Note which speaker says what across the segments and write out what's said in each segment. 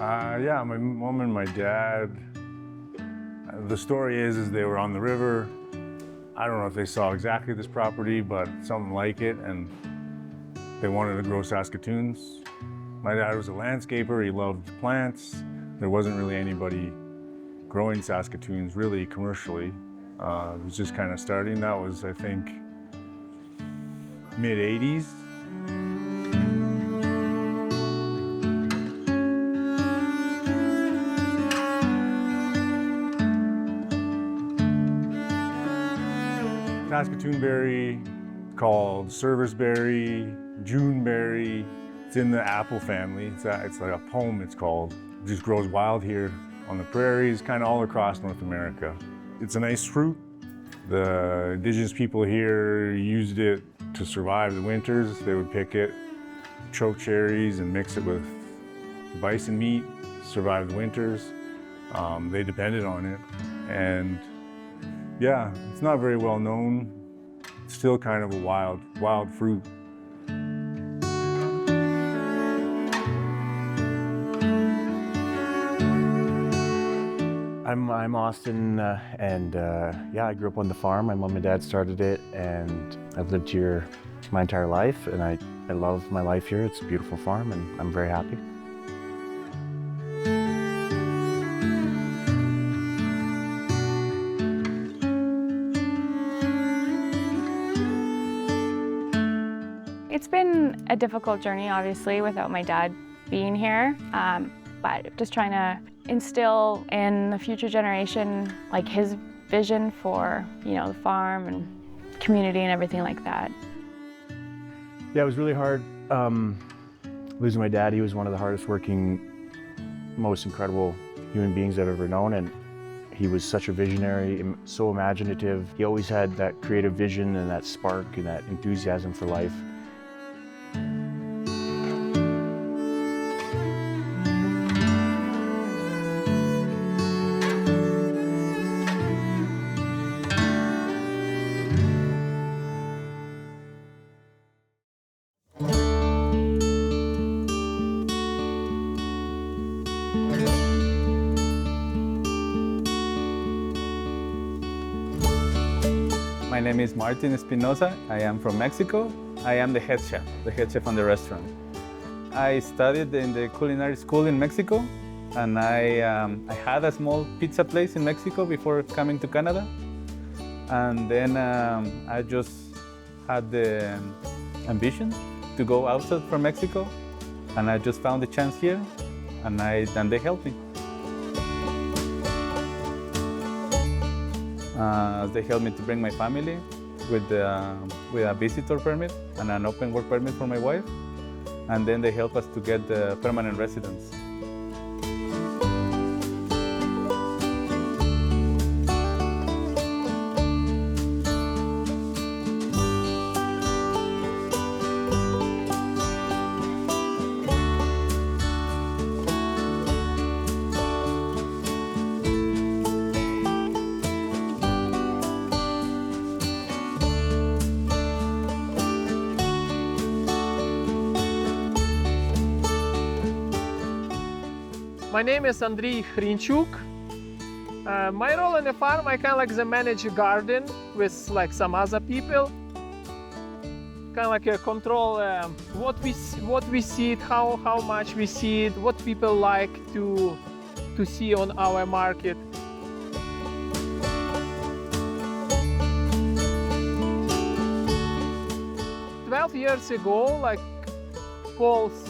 Speaker 1: Yeah, my mom and my dad, the story is they were on the river. I don't know if they saw exactly this property, but something like it, and they wanted to grow Saskatoons. My dad was a landscaper, he loved plants. There wasn't really anybody growing Saskatoons really commercially. It was just kind of starting. That was, I think, mid-'80s. Saskatoon berry, called serviceberry, Juneberry. It's in the apple family. It's like a pomme, it's called. It just grows wild here on the prairies, kind of all across North America. It's a nice fruit. The indigenous people here used it to survive the winters. They would pick it, choke cherries, and mix it with bison meat, survive the winters. They depended on it. And yeah, it's not very well known. It's still kind of a wild fruit.
Speaker 2: I'm Austin, and yeah, I grew up on the farm. My mom and dad started it, and I've lived here my entire life, and I love my life here. It's a beautiful farm, and I'm very happy.
Speaker 3: It's been a difficult journey, obviously, without my dad being here, but just trying to instill in the future generation, like his vision for, the farm and community and everything like that.
Speaker 2: Yeah, it was really hard losing my dad. He was one of the hardest working, most incredible human beings I've ever known, and he was such a visionary, so imaginative. He always had that creative vision and that spark and that enthusiasm for life.
Speaker 4: My name is Martin Espinosa. I am from Mexico. I am the head chef on the restaurant. I studied in the culinary school in Mexico, and I had a small pizza place in Mexico before coming to Canada. And then I just had the ambition to go outside from Mexico, and I just found the chance here, and they helped me. They helped me to bring my family with a visitor permit and an open work permit for my wife, and then they helped us to get the permanent residence.
Speaker 5: My name is Andriy Hrinchuk. My role in the farm, I kind of manage a garden with some other people. Kind of control what we seed, how much we seed, what people like to see on our market. Years ago, Paul's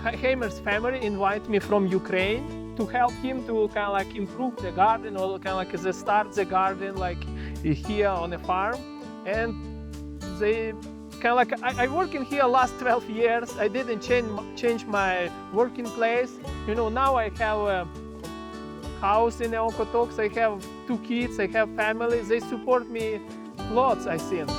Speaker 5: Hamer's family invited me from Ukraine to help him to improve the garden, or start the garden here on the farm. And they I work in here last 12 years. I didn't change my working place. Now I have a house in Okotoks. I have 2 kids. I have family. They support me lots, I think.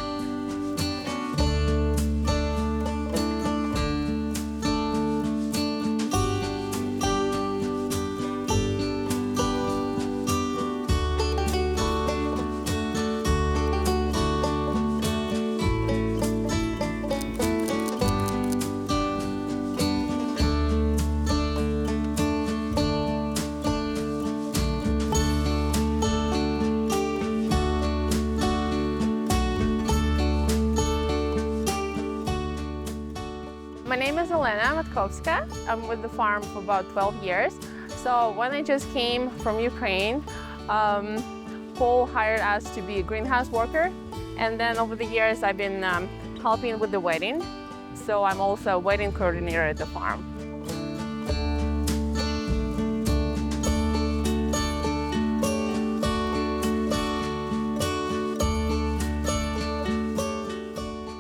Speaker 6: name is Elena Matkowska. I'm with the farm for about 12 years. So when I just came from Ukraine, Paul hired us to be a greenhouse worker. And then over the years, I've been helping with the wedding. So I'm also a wedding coordinator at the farm.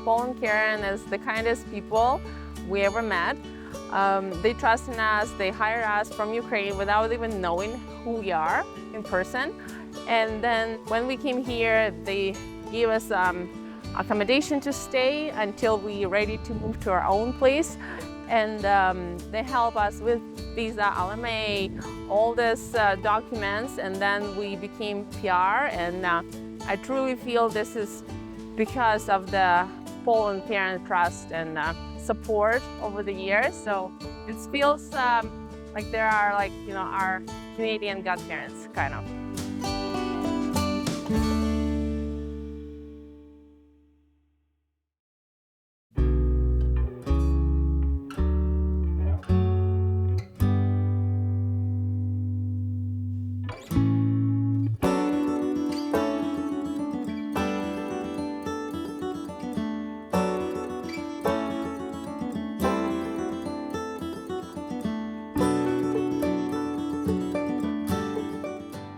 Speaker 6: Paul and Karen is the kindest people we ever met. They trust in us, they hire us from Ukraine without even knowing who we are in person. And then when we came here, they gave us accommodation to stay until we're ready to move to our own place. And they help us with visa, LMA, all these documents, and then we became PR. And I truly feel this is because of the Paul and Karen trust and support over the years. So it feels like there are our Canadian godparents, kind of.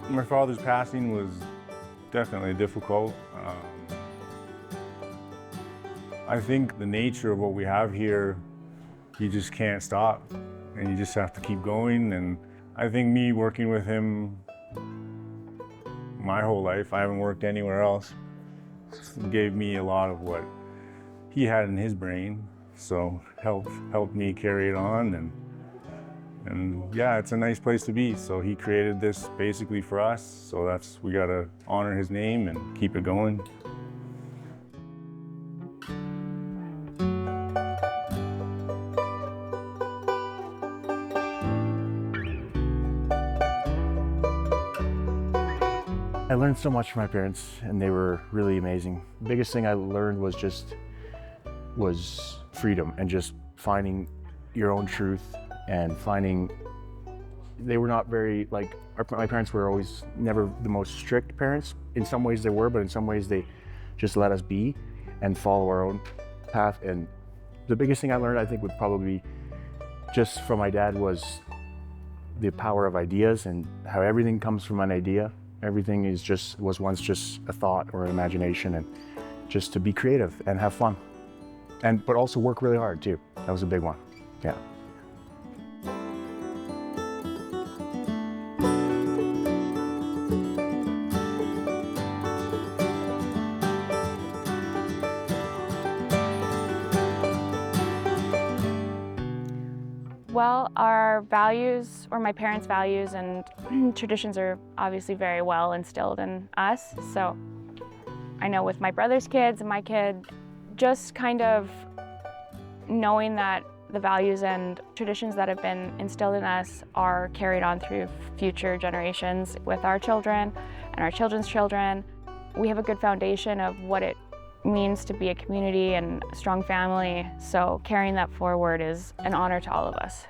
Speaker 1: My father's passing was definitely difficult. I think the nature of what we have here, you just can't stop and you just have to keep going. And I think me working with him my whole life, I haven't worked anywhere else, gave me a lot of what he had in his brain. So helped me carry it on. And yeah, it's a nice place to be. So he created this basically for us. So we gotta honor his name and keep it going.
Speaker 2: I learned so much from my parents, and they were really amazing. The biggest thing I learned was freedom and just finding your own truth and finding. They were not very, my parents were always never the most strict parents. In some ways they were, but in some ways they just let us be and follow our own path. And the biggest thing I learned, I think, would probably be just from my dad was the power of ideas and how everything comes from an idea. Everything was once just a thought or an imagination, and just to be creative and have fun. But also work really hard too. That was a big one, yeah.
Speaker 3: Well, our values, or my parents' values and traditions, are obviously very well instilled in us. So I know with my brother's kids and my kid, just kind of knowing that the values and traditions that have been instilled in us are carried on through future generations with our children and our children's children. We have a good foundation of what it means to be a community and a strong family, so carrying that forward is an honor to all of us.